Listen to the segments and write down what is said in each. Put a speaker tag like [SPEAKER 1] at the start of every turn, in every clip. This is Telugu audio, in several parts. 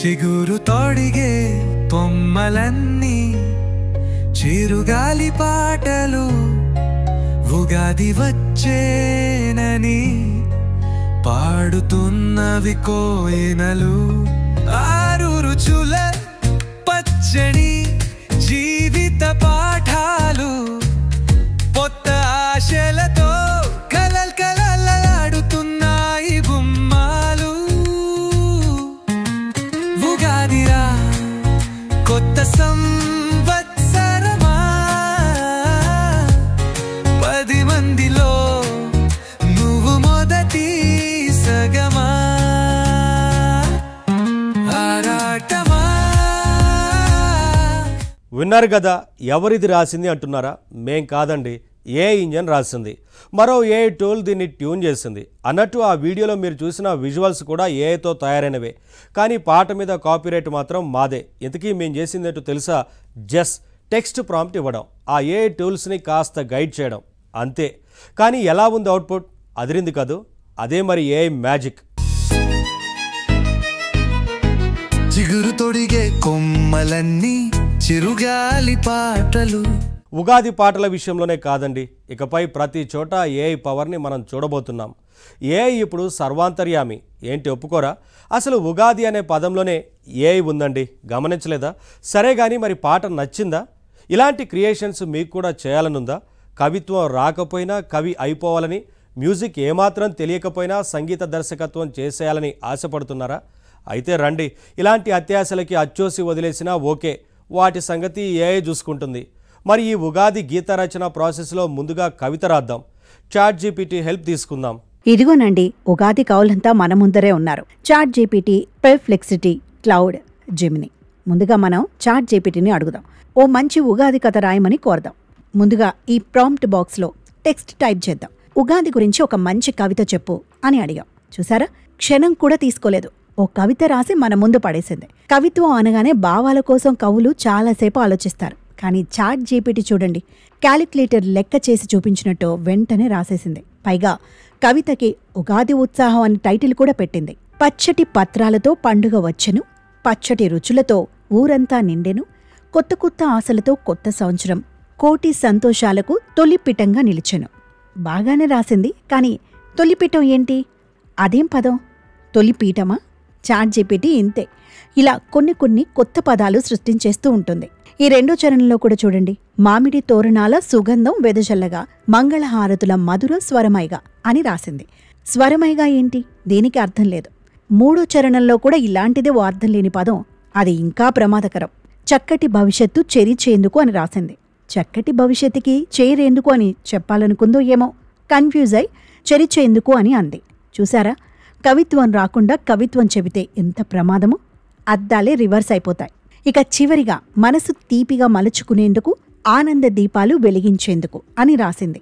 [SPEAKER 1] చిగురు తొడిగే పొమ్మలన్నీ చిరుగాలి పాటలు ఉగాది వచ్చేనని పాడుతున్నవి కోయినలు ఆరు రుచుల పచ్చడి జీవిత పాఠాలు కొత్త ఆశలతో కలకలలాడుతున్నాయి గుమ్మాలు ఉగాదిరా కొత్త సంవత్సరమా 10 మందిలో నువ్వు మొదటి సగమా ఆరాటమా.
[SPEAKER 2] విన్నారు కదా, ఎవరిది రాసింది అంటున్నారా? మేం కాదండి, ఏ ఇంజన్ రాసింది. మరో ఏ టూల్ దీన్ని ట్యూన్ చేసింది అన్నట్టు ఆ వీడియోలో మీరు చూసిన విజువల్స్ కూడా ఏఐతో తయారైనవే. కానీ పాట మీద కాపీరైట్ మాత్రం మాదే. ఇంతకీ మేము చేసిందేంటో తెలుసా? జస్ట్ టెక్స్ట్ ప్రాంప్ట్ ఇవ్వడం, ఆ ఏఐ టూల్స్ని కాస్త గైడ్ చేయడం, అంతే. కానీ ఎలా ఉంది అవుట్పుట్? అదిరింది కదూ. అదే మరి ఏఐ మ్యాజిక్.
[SPEAKER 1] చిగురు తొడిగే కొమ్మలన్నీ చిరుగాలి పాటలు.
[SPEAKER 2] ఉగాది పాటల విషయంలోనే కాదండి, ఇకపై ప్రతి చోట ఏఐ పవర్ని మనం చూడబోతున్నాం. ఏఐ ఇప్పుడు సర్వాంతర్యామి. ఏంటి, ఒప్పుకోరా? అసలు ఉగాది అనే పదంలోనే ఏఐ ఉందండి, గమనించలేదా? సరే కానీ మరి పాట నచ్చిందా? ఇలాంటి క్రియేషన్స్ మీకు కూడా చేయాలనుందా? కవిత్వం రాకపోయినా కవి అయిపోవాలని, మ్యూజిక్ ఏమాత్రం తెలియకపోయినా సంగీత దర్శకత్వం చేసేయాలని ఆశపడుతున్నారా? అయితే రండి, ఇలాంటి అత్యాశలకి అచ్చోసి వదిలేసినా ఓకే, వాటి సంగతి ఏఐ చూసుకుంటుంది. మరి ఈ ఉగాది గీత రచన ప్రాసెస్లో ముందుగా కవిత రాద్దాం. చాట్ జీపీటీ హెల్ప్ తీసుకుందాం.
[SPEAKER 3] ఇదిగోనండి, ఉగాది కవులంతా మన ముందరే ఉన్నారు. ChatGPT, Perplexity, Claude, Gemini. ముందుగా మనం చాట్ జీపీటీని అడుగుదాం. ఓ మంచి ఉగాది కథ రాయమని కోరదాం. ముందుగా ఈ ప్రాంప్ట్ బాక్స్లో టెక్స్ట్ టైప్ చేద్దాం. ఉగాది గురించి ఒక మంచి కవిత చెప్పు అని అడిగాం. చూసారా, క్షణం కూడా తీసుకోలేదు, ఓ కవిత రాసి మన ముందు పడేసింది. కవిత్వం అనగానే భావాల కోసం కవులు చాలాసేపు ఆలోచిస్తారు. కానీ చాట్ జీపీటీ చూడండి, క్యాలిక్యులేటర్ లెక్క చేసి చూపించినట్టు వెంటనే రాసేసింది. పైగా కవితకి ఉగాది ఉత్సాహం అని టైటిల్ కూడా పెట్టింది. పచ్చటి పత్రాలతో పండుగ వచ్చెను, పచ్చటి రుచులతో ఊరంతా నిండెను, కొత్త కొత్త ఆశలతో కొత్త సంవత్సరం, కోటి సంతోషాలకు తొలిపిటంగా నిలిచెను. బాగానే రాసింది, కానీ తొలిపిటం ఏంటి? అదేం పదం? తొలిపీఠమా? చాట్ జీపీటీ ఇంతే, ఇలా కొన్ని కొత్త పదాలు సృష్టించేస్తూ ఉంటుంది. ఈ రెండో చరణంలో కూడా చూడండి, మామిడి తోరణాల సుగంధం వెదజల్లగా, మంగళహారతుల మధుర స్వరమైగా అని రాసింది. స్వరమైగా ఏంటి? దేనికి అర్థం లేదు. మూడో చరణంలో కూడా ఇలాంటిదే ఓ అర్థం లేని పదం, అది ఇంకా ప్రమాదకరం. చక్కటి భవిష్యత్తు చెరిచేందుకు అని రాసింది. చక్కటి భవిష్యత్తుకి చేరేందుకు అని చెప్పాలనుకుందో ఏమో, కన్ఫ్యూజ్ అయి చెరిచేందుకు అని అంది. చూసారా, కవిత్వం రాకుండా కవిత్వం చెబితే ఎంత ప్రమాదమో. అద్దాలే రివర్స్ అయిపోతాయి. ఇక చివరిగా మనసు తీపిగా మలుచుకునేందుకు, ఆనంద దీపాలు వెలిగించేందుకు అని రాసింది.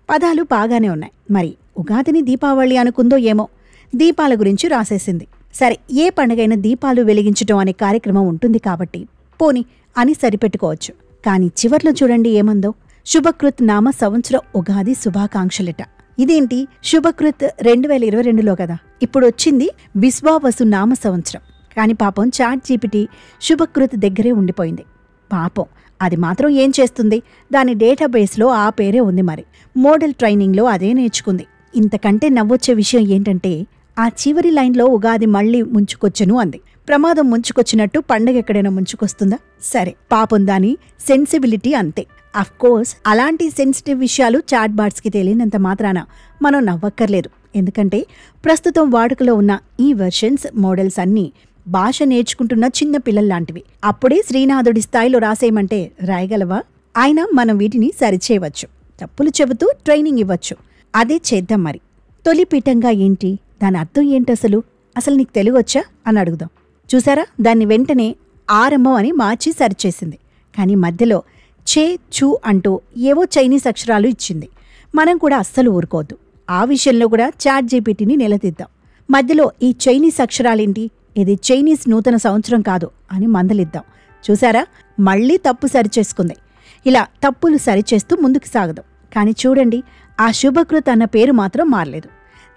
[SPEAKER 3] పదాలు బాగానే ఉన్నాయి. మరి ఉగాదిని దీపావళి అనుకుందో ఏమో, దీపాల గురించి రాసేసింది. సరే, ఏ పండుగైనా దీపాలు వెలిగించటం అనే కార్యక్రమం ఉంటుంది కాబట్టి పోని అని సరిపెట్టుకోవచ్చు. కానీ చివర్లో చూడండి ఏమందో, శుభకృత్ నామ సంవత్సర ఉగాది శుభాకాంక్షలట. ఇదేంటి, శుభకృత్ 2022లో కదా, ఇప్పుడు వచ్చింది విశ్వావసు నామ సంవత్సరం. కానీ పాపం చాట్ జీపీటీ శుభకృత్ దగ్గరే ఉండిపోయింది. పాపం అది మాత్రం ఏం చేస్తుంది, దాని డేటాబేస్లో ఆ పేరే ఉంది. మరి మోడల్ ట్రైనింగ్లో అదే నేర్చుకుంది. ఇంతకంటే నవ్వొచ్చే విషయం ఏంటంటే, ఆ చివరి లైన్లో ఉగాది మళ్లీ ముంచుకొచ్చెను అంది. ప్రమాదం ముంచుకొచ్చినట్టు పండగ ఎక్కడైనా ముంచుకొస్తుందా? సరే, పాపం దాని సెన్సిబిలిటీ అంతే. అఫ్కోర్స్ అలాంటి సెన్సిటివ్ విషయాలు చాట్ బాట్స్కి తెలియనంత మాత్రాన మనం నవ్వక్కర్లేదు. ఎందుకంటే ప్రస్తుతం వాడుకలో ఉన్న ఈ వెర్షన్స్, మోడల్స్ అన్నీ భాష నేర్చుకుంటున్న చిన్న పిల్లల్లాంటివి. అప్పుడే శ్రీనాథుడి స్థాయిలో రాసేయమంటే రాయగలవా? అయినా మనం వీటిని సరిచేయవచ్చు, తప్పులు చెబుతూ ట్రైనింగ్ ఇవ్వచ్చు. అదే చేద్దాం. మరి తొలిపీఠంగా ఏంటి, దాని అర్థం ఏంటసలు? అసలు నీకు తెలుగొచ్చా అని అడుగుదాం. చూసారా, దాన్ని వెంటనే ఆరంభం అని మార్చి సరిచేసింది. కానీ మధ్యలో చే, చూ అంటూ ఏవో చైనీస్ అక్షరాలు ఇచ్చింది. మనం కూడా అస్సలు ఊరుకోవద్దు. ఆ విషయంలో కూడా చాట్ జీపీటీని నిలదీద్దాం. మధ్యలో ఈ చైనీస్ అక్షరాలేంటి, ఇది చైనీస్ నూతన సంవత్సరం కాదు అని మందలిద్దాం. చూసారా, మళ్లీ తప్పు సరిచేసుకుంది. ఇలా తప్పులు సరిచేస్తూ ముందుకు సాగదాం. కానీ చూడండి, ఆ శుభకృత్ అన్న పేరు మాత్రం మారలేదు.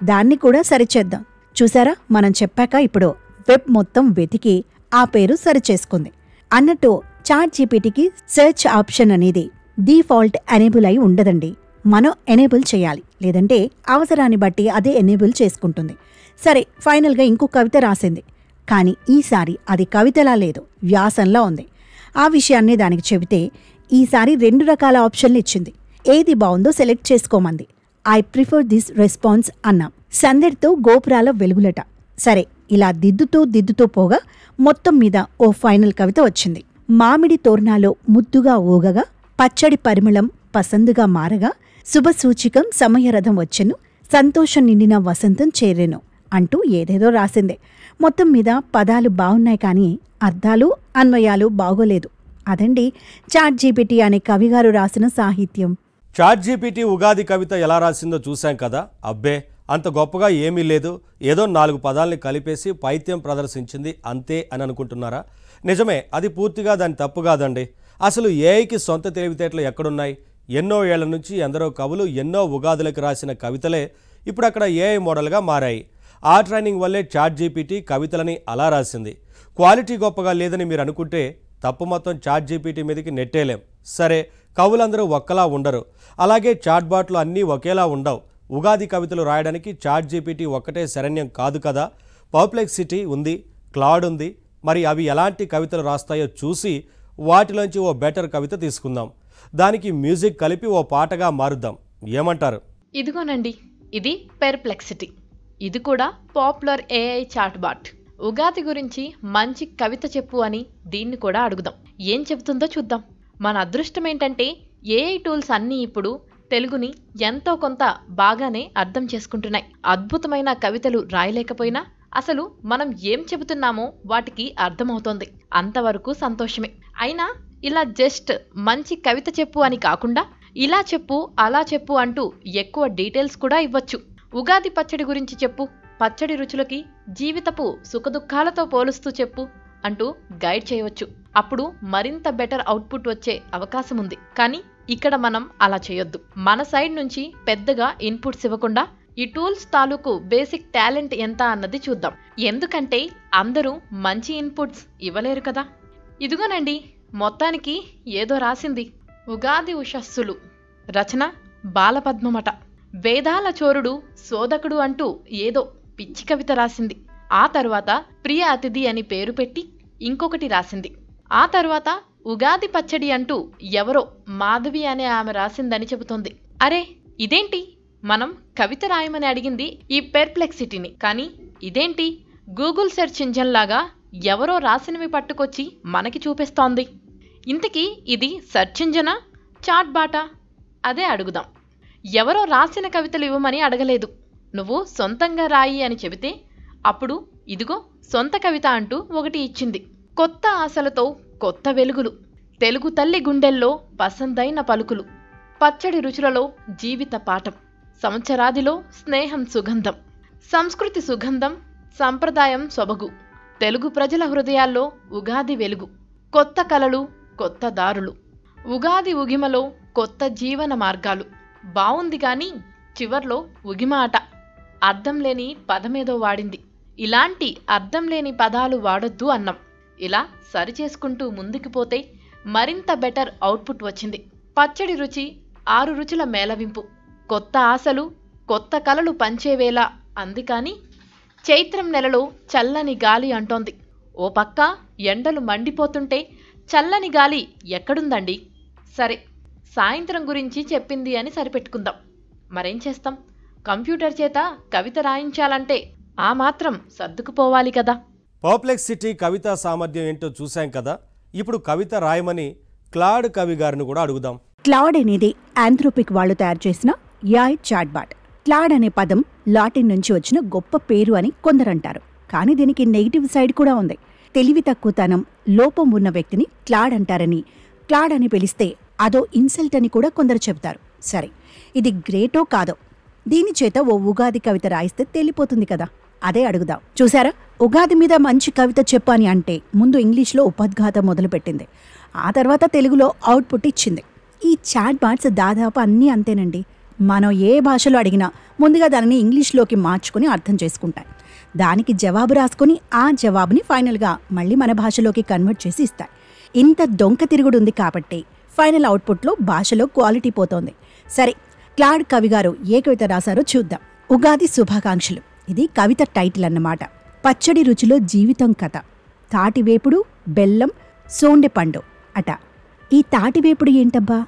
[SPEAKER 3] దాన్ని కూడా సరిచేద్దాం. చూసారా, మనం చెప్పాక ఇప్పుడు వెబ్ మొత్తం వెతికి ఆ పేరు సరిచేసుకుంది. అన్నట్టు చాట్ జీపీటీకి సెర్చ్ ఆప్షన్ అనేది డిఫాల్ట్ ఎనేబుల్ అయి ఉండదండి. మనం ఎనేబుల్ చేయాలి, లేదంటే అవసరాన్ని బట్టి అదే ఎనేబుల్ చేసుకుంటుంది. సరే, ఫైనల్గా ఇంకో కవిత రాసింది. కానీ ఈసారి అది కవితలా లేదు, వ్యాసంలా ఉంది. ఆ విషయాన్ని దానికి చెబితే ఈసారి 2 రకాల ఆప్షన్లు ఇచ్చింది. ఏది బాగుందో సెలెక్ట్ చేసుకోమంది. ఐ ప్రిఫర్ దిస్ రెస్పాన్స్ అన్నాం. సందడితో గోపురాల వెలుగులట. సరే, ఇలా దిద్దుతూ పోగా మొత్తం మీద ఓ ఫైనల్ కవిత వచ్చింది. మామిడి తోరణాలో ముద్దుగా ఊగగా, పచ్చడి పరిమళం పసందుగా మారగా, శుభసూచికం సమయరథం వచ్చెను, సంతోషం నిండిన వసంతం చేరెను అంటూ ఏదేదో రాసిందే. మొత్తం మీద పదాలు బాగున్నాయి, కానీ అర్థాలు అన్వయాలు బాగోలేదు. అదండి చాట్ జీపీటీ అనే కవిగారు రాసిన సాహిత్యం.
[SPEAKER 2] చాట్ జీపీటీ ఉగాది కవిత ఎలా రాసిందో చూశాం కదా. అబ్బే, అంత గొప్పగా ఏమీ లేదు, ఏదో 4 పదాలని కలిపేసి పైత్యం ప్రదర్శించింది అంతే అని అనుకుంటున్నారా? నిజమే, అది పూర్తిగా దాని తప్పు కాదండి. అసలు ఏఐకి సొంత తెలివితేటలు ఎక్కడున్నాయి? ఎన్నో ఏళ్ల నుంచి ఎందరో కవులు ఎన్నో ఉగాదులకు రాసిన కవితలే ఇప్పుడు అక్కడ ఏఐ మోడల్గా మారాయి. ఆ ట్రైనింగ్ వల్లే చాట్ జీపీటీ కవితలని అలా రాసింది. క్వాలిటీ గొప్పగా లేదని మీరు అనుకుంటే తప్పు మొత్తం చాట్ జీపీటీ మీదకి నెట్టేలేం. సరే, కవులందరూ ఒక్కలా ఉండరు, అలాగే చాట్ బాట్లు అన్నీ ఒకేలా ఉండవు. ఉగాది కవితలు రాయడానికి చాట్ జీపీటీ ఒక్కటే శరణ్యం కాదు కదా. పర్ప్లెక్సిటీ ఉంది, క్లౌడ్ ఉంది. మరి అవి ఎలాంటి కవితలు రాస్తాయో చూసి వాటిలోంచి ఓ బెటర్ కవిత తీసుకుందాం. దానికి మ్యూజిక్ కలిపి ఓ పాటగా మారుద్దాం. ఏమంటారు?
[SPEAKER 4] ఇదిగోనండి, ఇది పెర్ప్లెక్సిటీ. ఇది కూడా popular AI chatbot. Ugadi గురించి మంచి కవిత చెప్పు అని దీన్ని కూడా అడుగుదాం. ఏం చెబుతుందో చూద్దాం. మన అదృష్టం ఏంటంటే ఏఐ టూల్స్ అన్నీ ఇప్పుడు తెలుగుని ఎంతో కొంత బాగానే అర్థం చేసుకుంటున్నాయి. అద్భుతమైన కవితలు రాయలేకపోయినా అసలు మనం ఏం చెబుతున్నామో వాటికి అర్థమవుతోంది. అంతవరకు సంతోషమే. అయినా ఇలా జస్ట్ మంచి కవిత చెప్పు అని కాకుండా ఇలా చెప్పు అలా చెప్పు అంటూ ఎక్కువ డీటెయిల్స్ కూడా ఇవ్వచ్చు. ఉగాది పచ్చడి గురించి చెప్పు, పచ్చడి రుచులకి జీవితపు సుఖదుఖాలతో పోలుస్తూ చెప్పు అంటూ గైడ్ చేయవచ్చు. అప్పుడు మరింత బెటర్ అవుట్పుట్ వచ్చే అవకాశం ఉంది. కానీ ఇక్కడ మనం అలా చేయొద్దు. మన సైడ్ నుంచి పెద్దగా ఇన్పుట్స్ ఇవ్వకుండా ఈ టూల్స్ తాలూకు బేసిక్ టాలెంట్ ఎంత అన్నది చూద్దాం. ఎందుకంటే అందరూ మంచి ఇన్పుట్స్ ఇవ్వలేరు కదా. ఇదిగోనండి, మొత్తానికి ఏదో రాసింది. ఉగాది ఉషస్సులు, రచన బాలపద్మమట. వేదాల చోరుడు శోధకుడు అంటూ ఏదో పిచ్చి కవిత రాసింది. ఆ తర్వాత ప్రియ అతిథి అని పేరు పెట్టి ఇంకొకటి రాసింది. ఆ తర్వాత ఉగాది పచ్చడి అంటూ ఎవరో మాధవి అనే ఆమె రాసిందని చెబుతోంది. అరే, ఇదేంటి? మనం కవిత రాయమని అడిగింది ఈ పెర్ప్లెక్సిటీని, కానీ ఇదేంటి గూగుల్ సెర్చ్ ఇంజన్ లాగా ఎవరో రాసినవి పట్టుకొచ్చి మనకి చూపిస్తోంది. ఇంతకీ ఇది సెర్చ్ ఇంజనా, చాట్ బాటా? అదే అడుగుదాం. ఎవరో రాసిన కవితలు ఇవ్వమని అడగలేదు. నువ్వు సొంతంగా రాయి అని చెబితే అప్పుడు ఇదిగో సొంత కవిత అంటూ ఒకటి ఇచ్చింది. కొత్త ఆశలతో కొత్త వెలుగులు, తెలుగు తల్లి గుండెల్లో పసందైన పలుకులు, పచ్చడి రుచులలో జీవిత పాఠం, సంవత్సరాదిలో స్నేహం సుగంధం, సంస్కృతి సుగంధం, సంప్రదాయం సొబగు, తెలుగు ప్రజల హృదయాల్లో ఉగాది వెలుగు, కొత్త కలలు కొత్త దారులు, ఉగాది ఉగిమలో కొత్త జీవన మార్గాలు. బావుంది కానీ చివర్లో ఉగిమ అట. అర్థం లేని పదమేదో వాడింది. ఇలాంటి అర్థం లేని పదాలు వాడొద్దు అన్నాం. ఇలా సరిచేసుకుంటూ ముందుకు పోతే మరింత బెటర్ అవుట్పుట్ వచ్చింది. పచ్చడి రుచి 6 రుచుల మేళవింపు, కొత్త ఆశలు కొత్త కలలు పంచేవేళ అందికాని చైత్రం నెలలో చల్లని గాలి అంటోంది. ఓ పక్క ఎండలు మండిపోతుంటే చల్లని గాలి ఎక్కడుందండి? సరే, సాయంత్రం గురించి చెప్పింది అని సరిపెట్టుకుందాం. మరేం చేస్తాం? కంప్యూటర్ చేత కవిత రాయించాలంటే ఆ మాత్రం సర్దుకుపోవాలి కదా.
[SPEAKER 2] పర్ప్లెక్సిటీ కవితా సామర్థ్యం ఏంటో చూశాం కదా. ఇప్పుడు కవిత రాయమని క్లాడ్ కవి గారిని కూడా అడుగుదాం.
[SPEAKER 3] క్లౌడ్ అనేది ఆంథ్రోపిక్ వాళ్ళు తయారు చేసిన ఏఐ చాట్బాట్. క్లాడ్ అనే పదం లాటిన్ నుంచి వచ్చిన గొప్ప పేరు అని కొందరంటారు. కానీ దీనికి నెగిటివ్ సైడ్ కూడా ఉంది. తెలివి తక్కువతనం, లోపం ఉన్న వ్యక్తిని క్లాడ్ అంటారని, క్లాడ్ అని పిలిస్తే అదో ఇన్సల్ట్ అని కూడా కొందరు చెబుతారు. సరే, ఇది గ్రేటో కాదో దీని చేత ఓ ఉగాది కవిత రాయిస్తే తెలిపోతుంది కదా. అదే అడుగుదాం. చూసారా, ఉగాది మీద మంచి కవిత చెప్పని అంటే ముందు ఇంగ్లీష్లో ఉపద్ఘాతం మొదలుపెట్టింది. ఆ తర్వాత తెలుగులో అవుట్పుట్ ఇచ్చింది. ఈ చాట్ బాట్స్ దాదాపు అన్నీ అంతేనండి. మనం ఏ భాషలో అడిగినా ముందుగా దానిని ఇంగ్లీష్లోకి మార్చుకుని అర్థం చేసుకుంటాయి. దానికి జవాబు రాసుకొని ఆ జవాబుని ఫైనల్గా మళ్ళీ మన భాషలోకి కన్వర్ట్ చేసి ఇస్తాయి. ఇంత డొంక తిరుగుడుంది కాబట్టి ఫైనల్ అవుట్పుట్లో భాషలో క్వాలిటీ పోతోంది. సరే, క్లాడ్ కవి గారు ఏ కవిత రాశారో చూద్దాం. ఉగాది శుభాకాంక్షలు. ఇది కవిత టైటిల్ అన్నమాట. పచ్చడి రుచిలో జీవితం కథ. తాటివేపుడు, బెల్లం, సోండె పండు అట. ఈ తాటివేపుడు ఏంటబ్బా?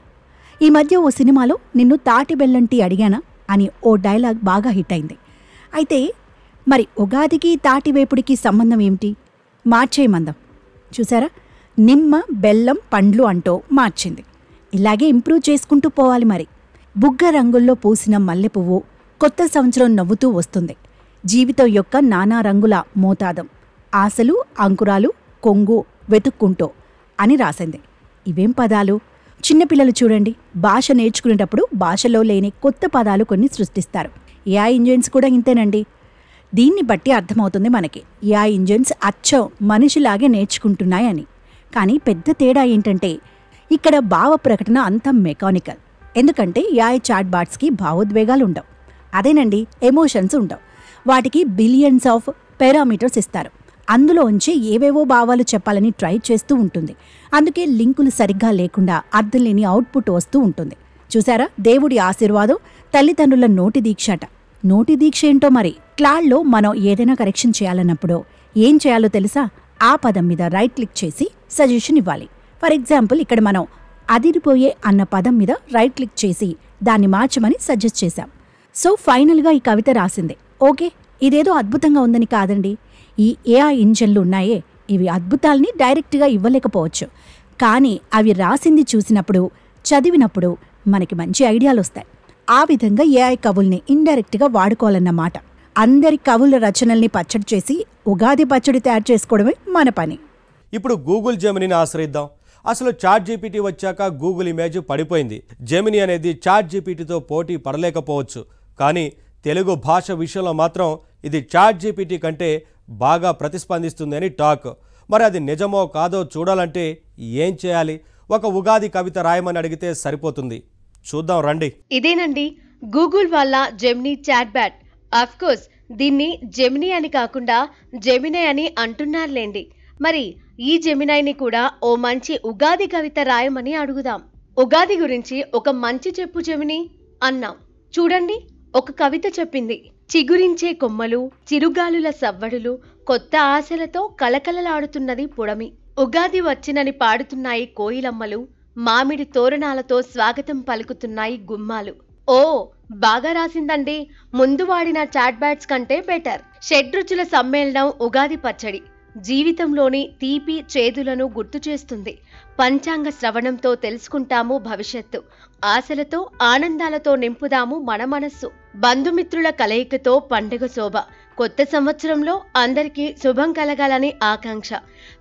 [SPEAKER 3] ఈ మధ్య ఓ సినిమాలో నిన్ను తాటి బెల్లం టీ అడిగానా అని ఓ డైలాగ్ బాగా హిట్ అయింది. అయితే మరి ఉగాదికి తాటివేపుడికి సంబంధం ఏమిటి? మార్చేయమందాం. చూసారా, నిమ్మ, బెల్లం, పండ్లు అంటూ మార్చింది. ఇలాగే ఇంప్రూవ్ చేసుకుంటూ పోవాలి. మరి బుగ్గ రంగుల్లో పూసిన మల్లెపువ్వు కొత్త సంవత్సరం నవ్వుతూ వస్తుంది. జీవితం యొక్క నానా రంగుల మోతాదం, ఆశలు, అంకురాలు, కొంగు వెతుక్కుంటూ అని రాసింది. ఇవేం పదాలు! చిన్నపిల్లలు చూడండి, భాష నేర్చుకునేటప్పుడు భాషలో లేని కొత్త పదాలు కొన్ని సృష్టిస్తారు. ఏఐ ఇంజిన్స్ కూడా ఇంతేనండి. దీన్ని బట్టి అర్థమవుతుంది మనకి ఏఐ ఇంజిన్స్ అచ్చం మనిషిలాగే నేర్చుకుంటున్నాయని. కానీ పెద్ద తేడా ఏంటంటే ఇక్కడ భావ ప్రకటన అంతా మెకానికల్. ఎందుకంటే ఏఐ చాట్ బాట్స్కి భావోద్వేగాలు ఉండవు. అదేనండి, ఎమోషన్స్ ఉండవు. వాటికి బిలియన్స్ ఆఫ్ పారామీటర్స్ ఇస్తారు. అందులోంచి ఏవేవో భావాలు చెప్పాలని ట్రై చేస్తూ ఉంటుంది. అందుకే లింకులు సరిగ్గా లేకుండా అర్థం లేని అవుట్పుట్ వస్తూ ఉంటుంది. చూసారా, దేవుడి ఆశీర్వాదం, తల్లిదండ్రుల నోటి దీక్ష అట. నోటి దీక్ష ఏంటో మరి. క్లాడ్లో మనం ఏదైనా కరెక్షన్ చేయాలన్నప్పుడు ఏం చేయాలో తెలుసా? ఆ పదం మీద రైట్ క్లిక్ చేసి సజెషన్ ఇవ్వాలి. ఫర్ ఎగ్జాంపుల్, ఇక్కడ మనం అదిరిపోయే అన్న పదం మీద రైట్ క్లిక్ చేసి దాన్ని మార్చమని సజెస్ట్ చేశాం. సో ఫైనల్గా ఈ కవిత రాసింది. ఓకే, ఇదేదో అద్భుతంగా ఉందని కాదండి. ఈ ఏఐ ఇంజన్లు ఉన్నాయే, ఇవి అద్భుతాల్ని డైరెక్ట్గా ఇవ్వలేకపోవచ్చు. కానీ అవి రాసింది చూసినప్పుడు, చదివినప్పుడు మనకి మంచి ఐడియాలు వస్తాయి. ఆ విధంగా ఏఐ కవుల్ని ఇండైరెక్ట్గా వాడుకోవాలన్నమాట. అందరి కవుల రచనల్ని పచ్చడి చేసి ఉగాది పచ్చడి తయారు చేసుకోవడమే మన పని.
[SPEAKER 2] ఇప్పుడు గూగుల్ జెమినీని ఆశ్రయిద్దాం. అసలు చాట్ జీపీటీ వచ్చాక గూగుల్ ఇమేజ్ పడిపోయింది. జెమినీ అనేది చాట్ జీపీటీతో పోటీ పడలేకపోవచ్చు, కానీ తెలుగు భాష విషయంలో మాత్రం ఇది చాట్ జీపీటీ కంటే బాగా ప్రతిస్పందిస్తుంది అని టాక్. మరి అది నిజమో కాదో చూడాలంటే ఏం చేయాలి? ఒక ఉగాది కవిత రాయమని అడిగితే సరిపోతుంది. చూద్దాం రండి.
[SPEAKER 5] ఇదేనండి గూగుల్ వాళ్ళ Gemini chatbot. Of course దీన్ని జెమినీ అని కాకుండా జెమినీ అని అంటున్నారులేండి. మరి ఈ జెమినైని కూడా ఓ మంచి ఉగాది కవిత రాయమని అడుగుదాం. ఉగాది గురించి ఒక మంచి చెప్పు జెమినీ అన్నాం. చూడండి, ఒక కవిత చెప్పింది. చిగురించే కొమ్మలు, చిరుగాలుల సవ్వడులు, కొత్త ఆశలతో కలకలలాడుతున్నది పుడమి. ఉగాది వచ్చినని పాడుతున్నాయి కోయిలమ్మలు, మామిడి తోరణాలతో స్వాగతం పలుకుతున్నాయి గుమ్మాలు. ఓ, బాగా రాసిందండి. ముందు వాడిన చాట్ బ్యాట్స్ కంటే బెటర్. షడ్రుచుల సమ్మేళనం ఉగాది పచ్చడి జీవితంలోని తీపి చేదులను గుర్తు చేస్తుంది. పంచాంగ శ్రవణంతో తెలుసుకుంటాము భవిష్యత్తు. ఆశలతో ఆనందాలతో నింపుదాము మన మనస్సు. బంధుమిత్రుల కలయికతో పండుగ శోభ. కొత్త సంవత్సరంలో అందరికీ శుభం కలగాలని ఆకాంక్ష.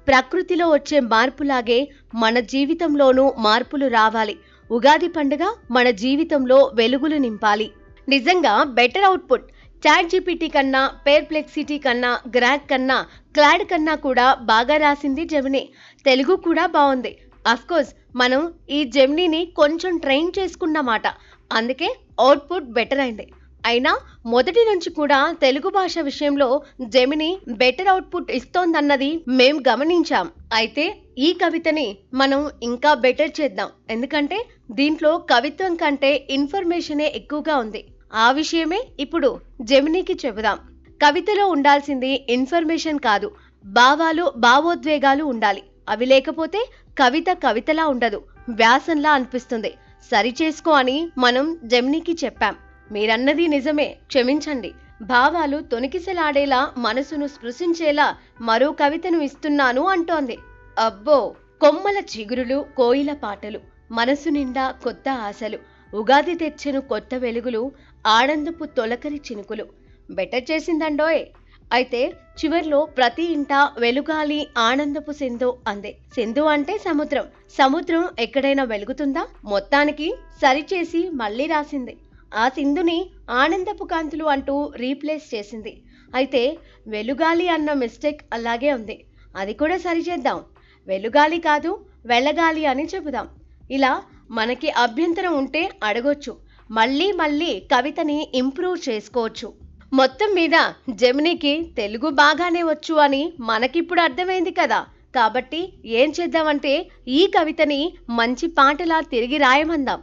[SPEAKER 5] ప్రకృతిలో వచ్చే మార్పులాగే మన జీవితంలోనూ మార్పులు రావాలి. ఉగాది పండుగ మన జీవితంలో వెలుగులు నింపాలి. నిజంగా బెటర్ అవుట్పుట్. చాట్ జీపీటీ కన్నా, పెర్ప్లెక్సిటీ కన్నా, గ్రాక్ కన్నా, క్లాడ్ కన్నా కూడా బాగా రాసింది జెమినీ. తెలుగు కూడా బాగుంది. అఫ్కోర్స్ మనం ఈ జెమినీని కొంచెం ట్రైన్ చేసుకున్నమాట, అందుకే అవుట్పుట్ బెటర్ అయింది. అయినా మొదటి నుంచి కూడా తెలుగు భాష విషయంలో జెమినీ బెటర్ అవుట్పుట్ ఇస్తోందన్నది మేం గమనించాం. అయితే ఈ కవితని మనం ఇంకా బెటర్ చేద్దాం. ఎందుకంటే దీంట్లో కవిత్వం కంటే ఇన్ఫర్మేషనే ఎక్కువగా ఉంది. ఆ విషయమే ఇప్పుడు జెమినీకి చెబుదాం. కవితలో ఉండాల్సింది ఇన్ఫర్మేషన్ కాదు, భావాలు, భావోద్వేగాలు ఉండాలి. అవి లేకపోతే కవిత కవితలా ఉండదు, వ్యాసంలా అనిపిస్తుంది. సరిచేసుకో అని మనం జెమినీకి చెప్పాం. మీరన్నది నిజమే, క్షమించండి. భావాలు తొణికిసలాడేలా, మనసును స్పృశించేలా మరో కవితను ఇస్తున్నాను అంటోంది. అబ్బో! కొమ్మల చిగురులు, కోయిల పాటలు, మనసు నిండా కొత్త ఆశలు, ఉగాది తెచ్చెను కొత్త వెలుగులు, ఆనందపు తొలకరి చినుకులు. బెటర్ చేసిందండోయ్. అయితే చివర్లో ప్రతి ఇంట వెలుగాలి ఆనందపు సింధు అందే. సింధు అంటే సముద్రం. సముద్రం ఎక్కడైనా వెలుగుతుందా? మొత్తానికి సరిచేసి మళ్ళీ రాసింది. ఆ సింధుని ఆనందపు కాంతులు అంటూ రీప్లేస్ చేసింది. అయితే వెలుగాలి అన్న మిస్టేక్ అలాగే ఉంది. అది కూడా సరిచేద్దాం. వెలుగాలి కాదు, వెళ్ళగాలి అని చెబుదాం. ఇలా మనకి అభ్యంతరం ఉంటే అడగొచ్చు. మళ్ళీ మళ్ళీ కవితని ఇంప్రూవ్ చేసుకోవచ్చు. మొత్తం మీద జెమినీకి తెలుగు బాగానే వచ్చు అని మనకిప్పుడు అర్థమైంది కదా. కాబట్టి ఏం చేద్దామంటే ఈ కవితని మంచి పాటలా తిరిగి రాయమందాం.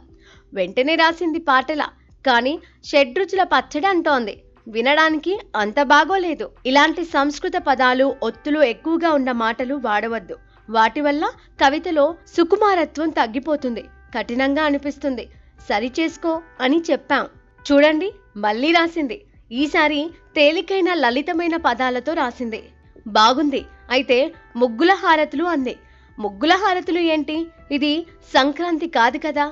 [SPEAKER 5] వెంటనే రాసింది పాటలా, కానీ షడ్రుచుల పచ్చడి అంటోంది. వినడానికి అంత బాగోలేదు. ఇలాంటి సంస్కృత పదాలు, ఒత్తులు ఎక్కువగా ఉన్న మాటలు వాడవద్దు. వాటి వల్ల కవితలో సుకుమారత్వం తగ్గిపోతుంది, కఠినంగా అనిపిస్తుంది. సరిచేసుకో అని చెప్పాం. చూడండి, మళ్ళీ రాసింది. ఈసారి తేలికైన లలితమైన పదాలతో రాసింది. బాగుంది. అయితే ముగ్గుల హారతులు అంది. ముగ్గుల హారతులు ఏంటి? ఇది సంక్రాంతి కాదు కదా,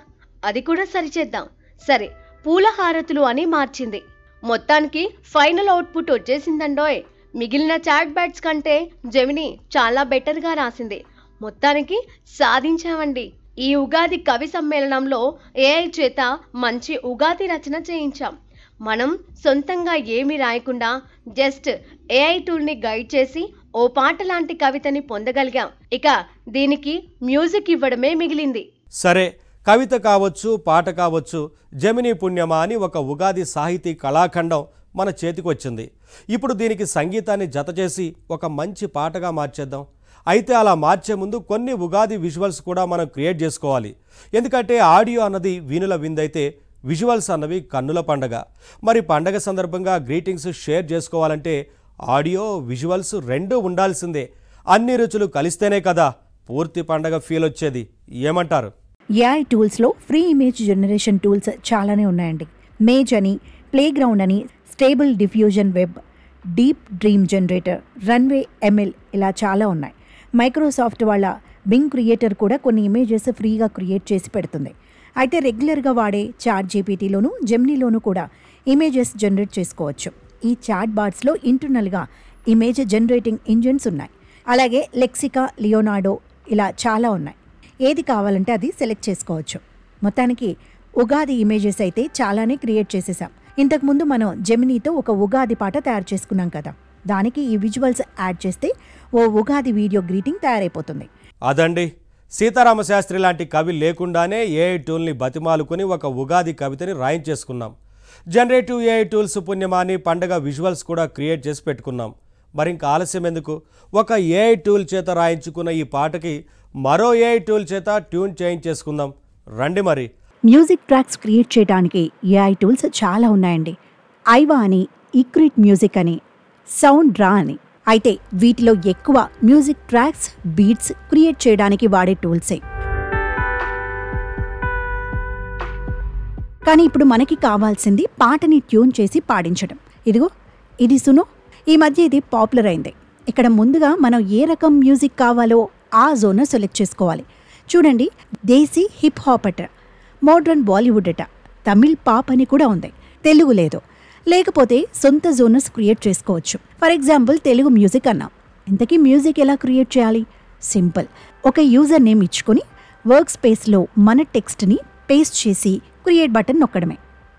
[SPEAKER 5] అది కూడా సరిచేద్దాం. సరే, పూల హారతులు అని మార్చింది. మొత్తానికి ఫైనల్ అవుట్పుట్ వచ్చేసిందండోయ్. మిగిలిన చాట్ బ్యాట్స్ కంటే జెమినీ చాలా బెటర్గా రాసింది. మొత్తానికి సాధించామండి. ఈ ఉగాది కవి సమ్మేళనంలో ఏఐ చేత మంచి ఉగాది రచన చేయించాం. మనం సొంతంగా ఏమీ రాయకుండా జస్ట్ ఏఐ టూల్ని గైడ్ చేసి ఓ పాట లాంటి కవితని పొందగలిగాం. ఇక దీనికి మ్యూజిక్ ఇవ్వడమే మిగిలింది.
[SPEAKER 2] సరే, కవిత కావచ్చు, పాట కావచ్చు, జెమినీ పుణ్యమా అని ఒక ఉగాది సాహితీ కళాఖండం మన చేతికి వచ్చింది. ఇప్పుడు దీనికి సంగీతాన్ని జత చేసి ఒక మంచి పాటగా మార్చేద్దాం. అయితే అలా మార్చే ముందు కొన్ని ఉగాది విజువల్స్ కూడా మనం క్రియేట్ చేసుకోవాలి. ఎందుకంటే ఆడియో అన్నది వీణుల విందైతే విజువల్స్ అన్నవి కన్నుల పండగ. మరి పండగ సందర్భంగా గ్రీటింగ్స్ షేర్ చేసుకోవాలంటే ఆడియో విజువల్స్ రెండూ ఉండాల్సిందే. అన్ని రుచులు కలిస్తేనే కదా పూర్తి పండగ ఫీల్ వచ్చేది. ఏమంటారు?
[SPEAKER 3] ఏఐ టూల్స్లో ఫ్రీ ఇమేజ్ జనరేషన్ టూల్స్ చాలానే ఉన్నాయండి. మేజ్ అని, ప్లేగ్రౌండ్ అని, Stable Diffusion web, Deep Dream Generator, Runway ML ఇలా చాలా ఉన్నాయి. మైక్రోసాఫ్ట్ వాళ్ళ బింగ్ క్రియేటర్ కూడా కొన్ని ఇమేజెస్ ఫ్రీగా క్రియేట్ చేసి పెడుతుంది. అయితే రెగ్యులర్గా వాడే చాట్ జీపీటీలోను, జెమినీలోను కూడా ఇమేజెస్ జనరేట్ చేసుకోవచ్చు. ఈ చాట్ బాట్స్లో ఇంటర్నల్గా ఇమేజ్ జనరేటింగ్ ఇంజిన్స్ ఉన్నాయి. అలాగే లెక్సికా, లియోనార్డో ఇలా చాలా ఉన్నాయి. ఏది కావాలంటే అది సెలెక్ట్ చేసుకోవచ్చు. మొత్తానికి ఉగాది ఇమేజెస్ అయితే చాలానే క్రియేట్ చేసేసాం. ఇంతకుముందు మనం జెమినీతో ఒక ఉగాది పాట తయారు చేసుకున్నాం కదా, దానికి ఈ విజువల్స్ యాడ్ చేస్తే ఓ ఉగాది వీడియో గ్రీటింగ్ తయారైపోతుంది.
[SPEAKER 2] అదండి, సీతారామశాస్త్రి లాంటి కవి లేకుండానే ఏఐ టూల్ని బతిమాలుకుని ఒక ఉగాది కవితని రాయించేసుకున్నాం. జనరేటివ్ ఏఐ టూల్స్ పుణ్యమాని పండగ విజువల్స్ కూడా క్రియేట్ చేసి పెట్టుకున్నాం. మరింక ఆలస్యం ఎందుకు? ఒక ఏఐ టూల్ చేత రాయించుకున్న ఈ పాటకి మరో ఏఐ టూల్ చేత ట్యూన్ చేయించేసుకుందాం. రండి మరి.
[SPEAKER 3] మ్యూజిక్ ట్రాక్స్ క్రియేట్ చేయడానికి ఏఐ టూల్స్ చాలా ఉన్నాయండి. ఐవా అని, ఈక్రిట్ మ్యూజిక్ అని, సౌండ్ డ్రా అని. అయితే వీటిలో ఎక్కువ మ్యూజిక్ ట్రాక్స్, బీట్స్ క్రియేట్ చేయడానికి వాడే టూల్సే. కానీ ఇప్పుడు మనకి కావాల్సింది పాటని ట్యూన్ చేసి పాడించడం. ఇదిగో ఇది సునో. ఈ మధ్య ఇది పాపులర్ అయింది. ఇక్కడ ముందుగా మనం ఏ రకం మ్యూజిక్ కావాలో ఆ జోన్ సెలెక్ట్ చేసుకోవాలి. చూడండి, దేశీ హిప్ హాప్ అట, మోడ్రన్ బాలీవుడ్ అట, తమిళ్ పాప్ అని కూడా ఉంది. తెలుగు లేదు. లేకపోతే సొంత జోనర్స్ క్రియేట్ చేసుకోవచ్చు. ఫర్ ఎగ్జాంపుల్ తెలుగు మ్యూజిక్ అన్నాం. ఇంతకీ మ్యూజిక్ ఎలా క్రియేట్ చేయాలి? సింపుల్. ఒక యూజర్ నేమ్ ఇచ్చుకొని వర్క్ స్పేస్లో మన టెక్స్ట్ని పేస్ట్ చేసి క్రియేట్ బటన్ నొక్కడమే.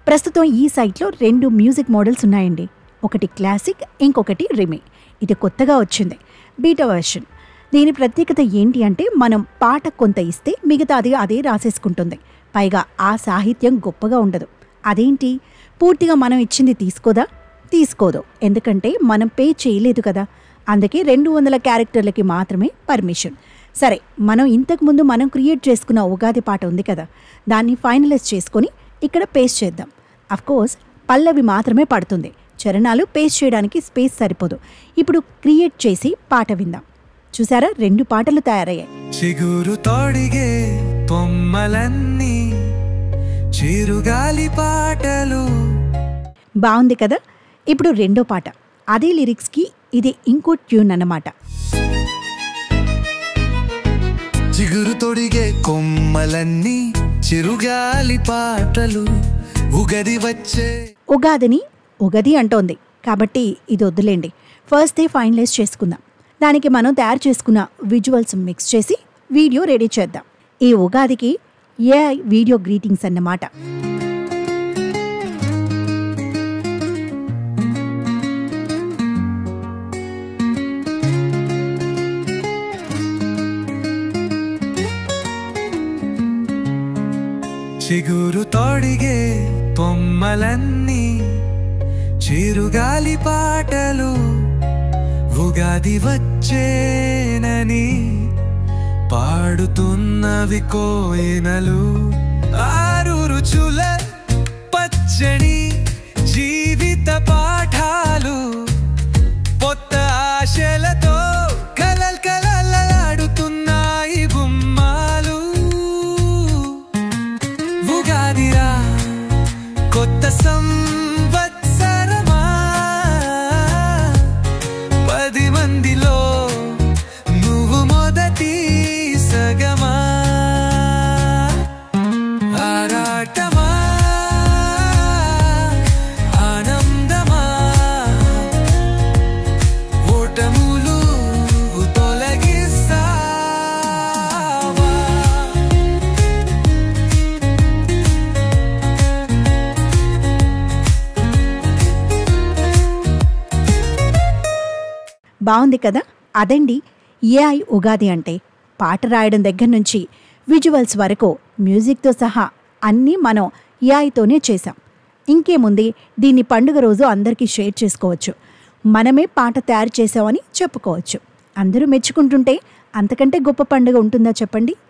[SPEAKER 3] ప్రస్తుతం ఈ సైట్లో 2 మ్యూజిక్ మోడల్స్ ఉన్నాయండి. ఒకటి క్లాసిక్, ఇంకొకటి రిమే. ఇది కొత్తగా వచ్చింది, బీటా వర్షన్. దీని ప్రత్యేకత ఏంటి అంటే మనం పాట కొంత ఇస్తే మిగతా అదే రాసేసుకుంటుంది. పైగా ఆ సాహిత్యం గొప్పగా ఉండదు. అదేంటి, పూర్తిగా మనం ఇచ్చింది తీసుకోదా? తీసుకోదు. ఎందుకంటే మనం పే చేయలేదు కదా. అందుకే 200 క్యారెక్టర్లకి మాత్రమే పర్మిషన్. సరే, మనం ఇంతకుముందు మనం క్రియేట్ చేసుకున్న ఉగాది పాట ఉంది కదా, దాన్ని ఫైనలైజ్ చేసుకొని ఇక్కడ పేస్ట్ చేద్దాం. అఫ్కోర్స్ పల్లవి మాత్రమే పడుతుంది, చరణాలు పేస్ట్ చేయడానికి స్పేస్ సరిపోదు. ఇప్పుడు క్రియేట్ చేసి పాట విందాం. చూసారా, 2 పాటలు తయారయ్యాయి.
[SPEAKER 1] చిగురు తొడిగే పొమ్మలన్నీ చిరుగాలి పాటలు.
[SPEAKER 3] బాగుంది కదా. ఇప్పుడు రెండో పాట, అదే లిరిక్స్కి ఇది ఇంకో ట్యూన్ అన్నమాట.
[SPEAKER 1] చిగురు తొడిగే కొమ్మలన్నీ చిరుగాలి పాటలు, ఉగది వచ్చే.
[SPEAKER 3] ఉగాదిని ఉగది అంటోంది కాబట్టి ఇది వద్దులేండి. ఫస్ట్ డే ఫైనలైజ్ చేసుకుందాం. దానికి మనం తయారు చేసుకున్న విజువల్స్ మిక్స్ చేసి వీడియో రెడీ చేద్దాం. ఈ ఉగాదికి ఏఐ వీడియో గ్రీటింగ్స్ అన్నమాట.
[SPEAKER 1] చిగురు తొడిగే పొమ్మలన్నీ చిరుగాలి పాటలు ఉగాది వచ్చేనని పాడుతున్నవి కోయినలు ఆరు రుచుల పచ్చడి జీవిత పాఠాలు కొత్త ఆశలతో కలలాడుతున్నాయి గుమ్మాలు ఉగాదిరా కొత్త సంవత్సరమా 10 మందిలో నువ్వు మొదటి సగమా ఆరాటమా ఆనందమా ఓటములు తొలగిస్తావా
[SPEAKER 3] బాగుంది కదా? అదండి ఏఐ ఉగాది అంటే. పాట రాయడం దగ్గర నుంచి విజువల్స్ వరకు మ్యూజిక్తో సహా అన్నీ మనం ఏఐతోనే చేశాం. ఇంకేముంది, దీన్ని పండుగ రోజు అందరికీ షేర్ చేసుకోవచ్చు. మనమే పాట తయారు చేసామని చెప్పుకోవచ్చు. అందరూ మెచ్చుకుంటుంటే అంతకంటే గొప్ప పండుగ ఉంటుందా చెప్పండి?